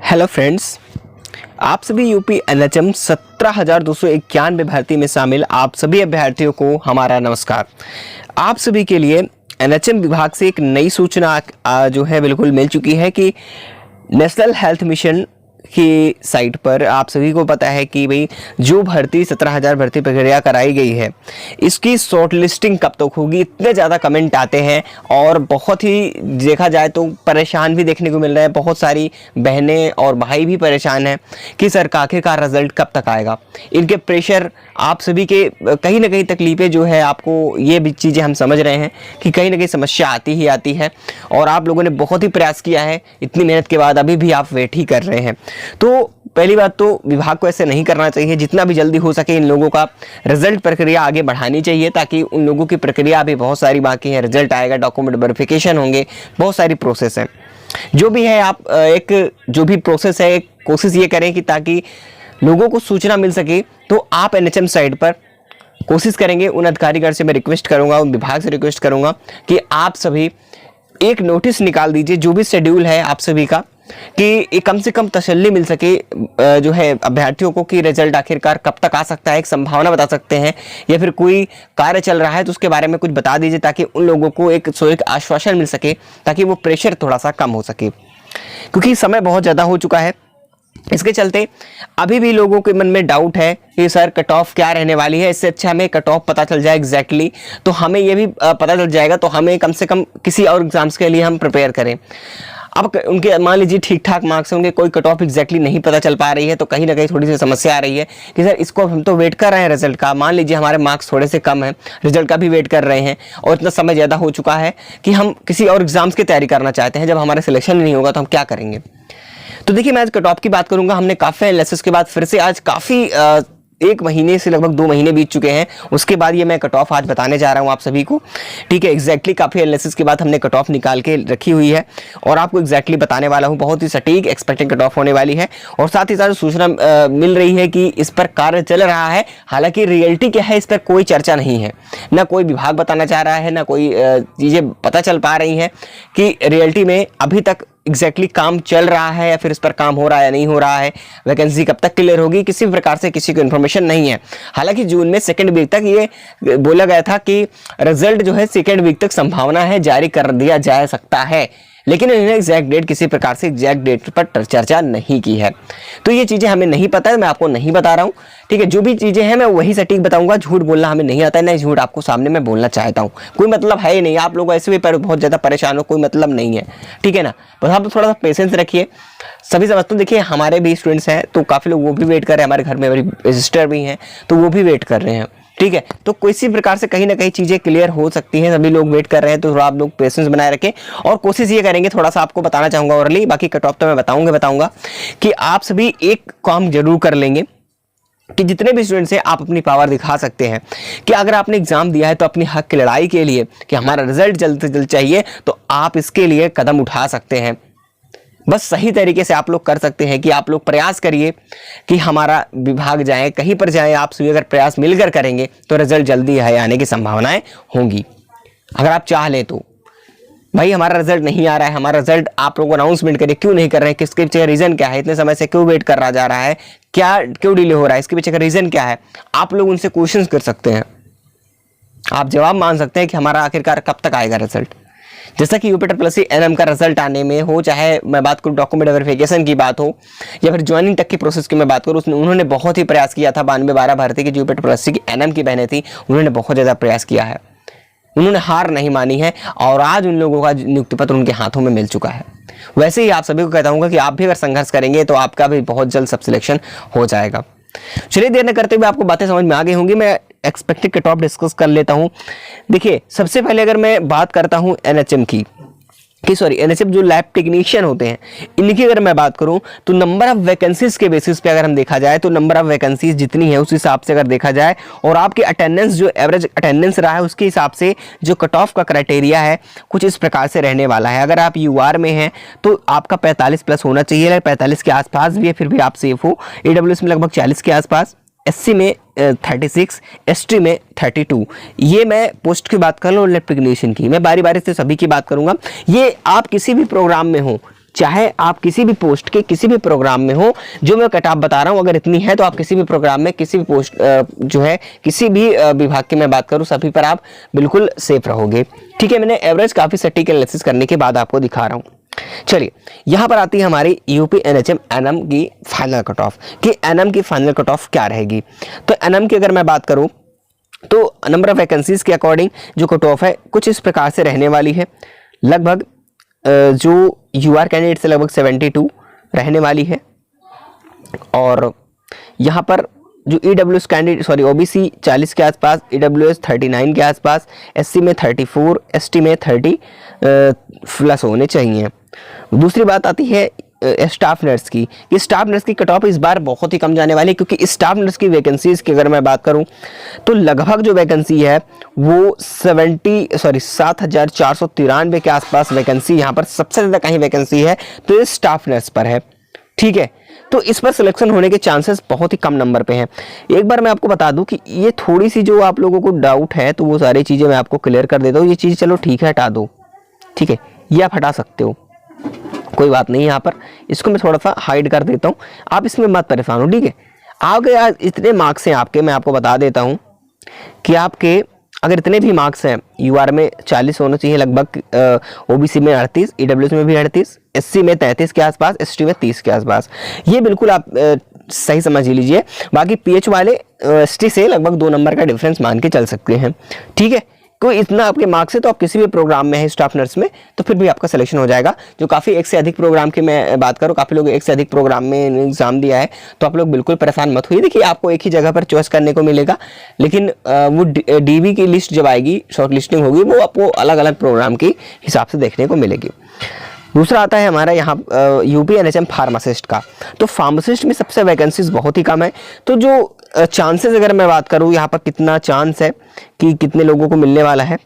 Hello friends, आप सभी UP NHM 17,291 भर्ती में शामिल आप सभी अभ्यर्थियों को हमारा नमस्कार। आप सभी के लिए एनएचएम विभाग से एक नई सूचना जो है बिल्कुल मिल चुकी है कि नेशनल हेल्थ मिशन की साइट पर आप सभी को पता है कि भाई जो भर्ती 17,000 भर्ती प्रक्रिया कराई गई है, इसकी शॉर्ट लिस्टिंग कब तक होगी। इतने ज़्यादा कमेंट आते हैं और बहुत ही देखा जाए तो परेशान भी देखने को मिल रहा है। बहुत सारी बहनें और भाई भी परेशान हैं कि सर आखिरकार रिजल्ट कब तक आएगा। इनके प्रेशर, आप सभी के कहीं ना कहीं तकलीफ़ें जो है, आपको ये भी चीज़ें हम समझ रहे हैं कि कहीं ना कहीं समस्या आती ही आती है और आप लोगों ने बहुत ही प्रयास किया है। इतनी मेहनत के बाद अभी भी आप वेट ही कर रहे हैं। तो पहली बात तो विभाग को ऐसे नहीं करना चाहिए। जितना भी जल्दी हो सके इन लोगों का रिजल्ट प्रक्रिया आगे बढ़ानी चाहिए, ताकि उन लोगों की प्रक्रिया अभी बहुत सारी बाकी है। रिजल्ट आएगा, डॉक्यूमेंट वेरिफिकेशन होंगे, बहुत सारी प्रोसेस है। जो भी है, आप एक जो भी प्रोसेस है, कोशिश ये करें कि ताकि लोगों को सूचना मिल सके। तो आप एनएचएम साइट पर कोशिश करेंगे। उन अधिकारीगण से मैं रिक्वेस्ट करूंगा, उन विभाग से रिक्वेस्ट करूंगा कि आप सभी एक नोटिस निकाल दीजिए, जो भी शेड्यूल है आप सभी का, कि कम से कम तसल्ली मिल सके जो है अभ्यर्थियों को कि रिजल्ट आखिरकार कब तक आ सकता है। एक संभावना बता सकते हैं या फिर कोई कार्य चल रहा है तो उसके बारे में कुछ बता दीजिए, ताकि उन लोगों को एक आश्वासन मिल सके, ताकि वो प्रेशर थोड़ा सा कम हो सके। क्योंकि समय बहुत ज़्यादा हो चुका है, इसके चलते अभी भी लोगों के मन में डाउट है कि सर कट ऑफ क्या रहने वाली है। इससे अच्छा हमें कट ऑफ पता चल जाए एग्जैक्टली, तो हमें ये भी पता चल जाएगा, तो हमें कम से कम किसी और एग्जाम्स के लिए हम प्रिपेयर करें। अब उनके मान लीजिए ठीक ठाक मार्क्स होंगे, कोई कट ऑफ एग्जैक्टली नहीं पता चल पा रही है, तो कहीं ना कहीं थोड़ी सी समस्या आ रही है कि सर इसको हम तो वेट कर रहे हैं रिजल्ट का। मान लीजिए हमारे मार्क्स थोड़े से कम है, रिजल्ट का भी वेट कर रहे हैं और इतना समय ज़्यादा हो चुका है कि हम किसी और एग्जाम्स की तैयारी करना चाहते हैं। जब हमारा सिलेक्शन नहीं होगा तो हम क्या करेंगे। तो देखिए, मैं आज कट ऑफ की बात करूंगा। हमने काफ़ी एनालिसिस के बाद फिर से आज काफ़ी 1 महीने से लगभग 2 महीने बीत चुके हैं, उसके बाद ये मैं कट ऑफ आज बताने जा रहा हूँ आप सभी को। ठीक है, एग्जैक्टली काफ़ी एनालिसिस के बाद हमने कट ऑफ निकाल के रखी हुई है और आपको एग्जैक्टली बताने वाला हूँ। बहुत ही सटीक एक्सपेक्टेड कट ऑफ होने वाली है और साथ ही साथ सूचना मिल रही है कि इस पर कार्य चल रहा है। हालांकि रियलिटी क्या है, इस पर कोई चर्चा नहीं है, ना कोई विभाग बताना चाह रहा है, ना कोई चीज़ें पता चल पा रही हैं कि रियलिटी में अभी तक एग्जैक्टली काम चल रहा है या फिर इस पर काम हो रहा है या नहीं हो रहा है। वैकेंसी कब तक क्लियर होगी, किसी भी प्रकार से किसी को इन्फॉर्मेशन नहीं है। हालांकि जून में सेकेंड वीक तक ये बोला गया था कि रिजल्ट जो है सेकेंड वीक तक संभावना है जारी कर दिया जा सकता है, लेकिन इन्होंने एग्जैक्ट डेट किसी प्रकार से एग्जैक्ट डेट पर चर्चा नहीं की है। तो ये चीज़ें हमें नहीं पता है, मैं आपको नहीं बता रहा हूँ। ठीक है, जो भी चीज़ें हैं मैं वही सटीक बताऊंगा। झूठ बोलना हमें नहीं आता है, ना झूठ आपको सामने मैं बोलना चाहता हूँ। कोई मतलब है ही नहीं। आप लोग ऐसे भी बहुत ज़्यादा परेशान हो, कोई मतलब नहीं है। ठीक है ना, बस आप थोड़ा सा पेशेंस रखिए। सभी समझते हैं। देखिए, हमारे भी स्टूडेंट्स हैं तो काफ़ी लोग वो भी वेट कर रहे हैं। हमारे घर में मेरी सिस्टर भी हैं तो वो भी वेट कर रहे हैं। ठीक है, तो किसी प्रकार से कहीं ना कहीं चीज़ें क्लियर हो सकती हैं। सभी लोग वेट कर रहे हैं, तो थोड़ा आप लोग पेशेंस बनाए रखें और कोशिश ये करेंगे। थोड़ा सा आपको बताना चाहूँगा ओरली, बाकी कट ऑफ तो मैं बताऊंगा कि आप सभी एक काम जरूर कर लेंगे कि जितने भी स्टूडेंट्स हैं आप अपनी पावर दिखा सकते हैं कि अगर आपने एग्जाम दिया है तो अपनी हक की लड़ाई के लिए कि हमारा रिजल्ट जल्द से जल्द चाहिए, तो आप इसके लिए कदम उठा सकते हैं। बस सही तरीके से आप लोग कर सकते हैं कि आप लोग प्रयास करिए कि हमारा विभाग जाए, कहीं पर जाए। आप सभी अगर प्रयास मिलकर करेंगे तो रिजल्ट जल्दी आने की संभावनाएं होंगी। अगर आप चाह लें तो भाई हमारा रिजल्ट नहीं आ रहा है, हमारा रिजल्ट आप लोग अनाउंसमेंट करिए। क्यों नहीं कर रहे हैं, किसके पीछे रीजन क्या है, इतने समय से क्यों वेट कर रहा जा रहा है, क्या क्यों डिले हो रहा है, इसके पीछे का रीजन क्या है। आप लोग उनसे क्वेश्चंस कर सकते हैं, आप जवाब मान सकते हैं कि हमारा आखिरकार कब तक आएगा रिजल्ट। जैसा कि यूपी एनएम का रिजल्ट आने में हो, चाहे मैं बात करूँ डॉक्यूमेंट वेरिफिकेशन की बात हो या फिर ज्वाइनिंग तक की प्रोसेस की मैं बात करूँ, उन्होंने बहुत ही प्रयास किया था। 92-12 भर्ती की यूपी की एनएम की बहनें थी, उन्होंने बहुत ज़्यादा प्रयास किया है, उन्होंने हार नहीं मानी है और आज उन लोगों का नियुक्ति पत्र उनके हाथों में मिल चुका है। वैसे ही आप सभी को कहता हूँ कि आप भी अगर संघर्ष करेंगे तो आपका भी बहुत जल्द सब सिलेक्शन हो जाएगा। चलिए, देर न करते हुए आपको बातें समझ में आ गई होंगी। मैं एक्सपेक्टेड कट ऑफ डिस्कस कर लेता हूं। देखिए, सबसे पहले अगर मैं बात करता हूं एनएचएम की, एनएचएम जो लैब टेक्नीशियन होते हैं, इनकी अगर मैं बात करूं तो नंबर ऑफ वैकेंसीज के बेसिस पे अगर हम देखा जाए तो नंबर ऑफ वैकेंसीज जितनी है उस हिसाब से अगर देखा जाए और आपकी अटेंडेंस जो एवरेज अटेंडेंस रहा है उसके हिसाब से जो कट ऑफ का क्राइटेरिया है कुछ इस प्रकार से रहने वाला है। अगर आप यूआर में हैं तो आपका 45 प्लस होना चाहिए, 45 के आसपास भी है फिर भी आप सेफ हो। ईडब्ल्यूएस में लगभग 40 के आसपास, एससी में 36, एसटी में 32। ये मैं पोस्ट की बात कर लूँ, लैब टेक्नीशियन की मैं बारी बारी से सभी की बात करूंगा। ये आप किसी भी प्रोग्राम में हो, चाहे आप किसी भी पोस्ट के किसी भी प्रोग्राम में हो, जो मैं कट ऑफ बता रहा हूँ अगर इतनी है तो आप किसी भी प्रोग्राम में किसी भी पोस्ट जो है किसी भी विभाग की मैं बात करूँ सभी पर आप बिल्कुल सेफ रहोगे। ठीक है, मैंने एवरेज काफी सटीक एनालिसिस करने के बाद आपको दिखा रहा हूँ। चलिए यहां पर आती है हमारी यूपी एनएचएम एनएम की फाइनल कट ऑफ कि एनएम की फाइनल कट ऑफ क्या रहेगी। तो एनएम की अगर मैं बात करूं तो नंबर ऑफ वैकेंसीज के अकॉर्डिंग जो कट ऑफ है कुछ इस प्रकार से रहने वाली है। लगभग जो यूआर कैंडिडेट से लगभग 72 रहने वाली है, और यहाँ पर जो ईडब्ल्यूएस कैंडिडेट ओबीसी 40 के आसपास, ईडब्ल्यूएस 39 के आसपास, एससी में 34, एसटी में 30 प्लस होने चाहिए। दूसरी बात आती है स्टाफ नर्स की। ये स्टाफ नर्स की कट ऑफ इस बार बहुत ही कम जाने वाली है, क्योंकि स्टाफ नर्स की वैकेंसीज की अगर मैं बात करूं तो लगभग जो वैकेंसी है वो 7,493 के आसपास वैकेंसी यहाँ पर सबसे ज़्यादा कहीं वैकेंसी है तो ये स्टाफ नर्स पर है। ठीक है, तो इस पर सिलेक्शन होने के चांसेस बहुत ही कम नंबर पे हैं। एक बार मैं आपको बता दूं कि ये थोड़ी सी जो आप लोगों को डाउट है तो वो सारी चीज़ें मैं आपको क्लियर कर देता हूँ। ये चीज़ चलो ठीक है, हटा दो, ठीक है, ये आप हटा सकते हो, कोई बात नहीं। यहाँ पर इसको मैं थोड़ा सा हाइड कर देता हूँ, आप इसमें मत परेशान हो। ठीक है, आपके आज इतने मार्क्स हैं आपके, मैं आपको बता देता हूँ कि आपके अगर इतने भी मार्क्स हैं, यूआर में 40 होना चाहिए लगभग, ओबीसी में 38, ईडब्ल्यूएस में भी 38, एससी में 33 के आसपास, एसटी में 30 के आसपास। ये बिल्कुल आप सही समझ लीजिए। बाकी पीएच वाले एसटी से लगभग 2 नंबर का डिफरेंस मान के चल सकते हैं। ठीक है, कोई इतना आपके मार्क्स है तो आप किसी भी प्रोग्राम में है स्टाफ नर्स में तो फिर भी आपका सिलेक्शन हो जाएगा। जो काफ़ी एक से अधिक प्रोग्राम की मैं बात करूँ, काफ़ी लोग एक से अधिक प्रोग्राम में एग्जाम दिया है, तो आप लोग बिल्कुल परेशान मत होइए। देखिए आपको एक ही जगह पर चॉइस करने को मिलेगा, लेकिन वो डीबी की लिस्ट जब आएगी, शॉर्ट लिस्टिंग होगी, वो आपको अलग अलग प्रोग्राम के हिसाब से देखने को मिलेगी। दूसरा आता है हमारा यहाँ यूपी एनएचएम फार्मासिस्ट का। तो फार्मासिस्ट में सबसे वैकेंसीज बहुत ही कम है। तो जो चांसेस अगर मैं बात करूँ यहाँ पर कितना चांस है कि कितने लोगों को मिलने वाला है,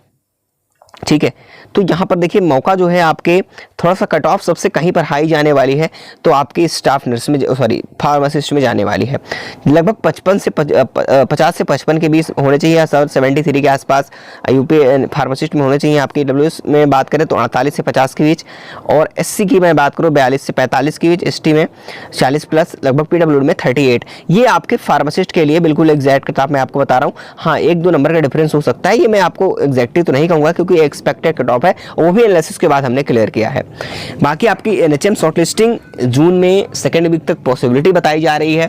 ठीक है, तो यहाँ पर देखिए मौका जो है आपके थोड़ा सा कट ऑफ सबसे कहीं पर हाई जाने वाली है, तो आपकी स्टाफ नर्स में फार्मासिस्ट में जाने वाली है। लगभग 50 से 55 के बीच होने चाहिए, सर 73 के आसपास यूपी फार्मासिस्ट में होने चाहिए। आपकी डब्ल्यूएस में बात करें तो 48 से 50 के बीच, और एससी की मैं बात करूँ 42 से 45 के बीच, एसटी में 40 प्लस, लगभग पीडब्ल्यू में 38। ये आपके फार्मासिस्ट के लिए बिल्कुल एग्जैक्ट किताब मैं आपको बता रहा हूँ। हाँ, 1-2 नंबर का डिफरेंस हो सकता है, ये मैं आपको एग्जैक्टली तो नहीं कहूँगा क्योंकि एक्सपेक्टेड कट ऑफ है, वो भी एनालिसिस के बाद हमने क्लियर किया है। बाकी आपकी एनएचएम शॉर्टलिस्टिंग जून में 2nd वीक तक पॉसिबिलिटी बताई जा रही है।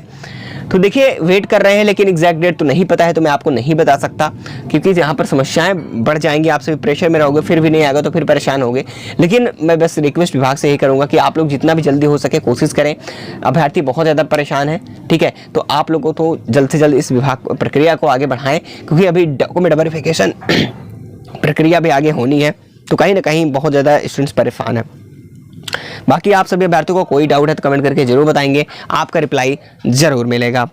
तो देखिए वेट कर रहे हैं, लेकिन एग्जैक्ट डेट तो नहीं पता है, तो मैं आपको नहीं बता सकता क्योंकि यहाँ पर समस्याएं बढ़ जाएंगी, आपसे भी प्रेशर में रहोगे, फिर भी नहीं आएगा तो फिर परेशान होगे। लेकिन मैं बस रिक्वेस्ट विभाग से यही करूँगा कि आप लोग जितना भी जल्दी हो सके कोशिश करें। अभ्यर्थी बहुत ज़्यादा परेशान है, ठीक है, तो आप लोगों को जल्द से जल्द इस विभाग प्रक्रिया को आगे बढ़ाएं, क्योंकि अभी डॉक्यूमेंट वेरिफिकेशन प्रक्रिया भी आगे होनी है, तो कहीं ना कहीं बहुत ज़्यादा स्टूडेंट्स परेशान हैं। बाकी आप सभी अभ्यर्थियों को कोई डाउट है तो कमेंट करके जरूर बताएंगे, आपका रिप्लाई जरूर मिलेगा।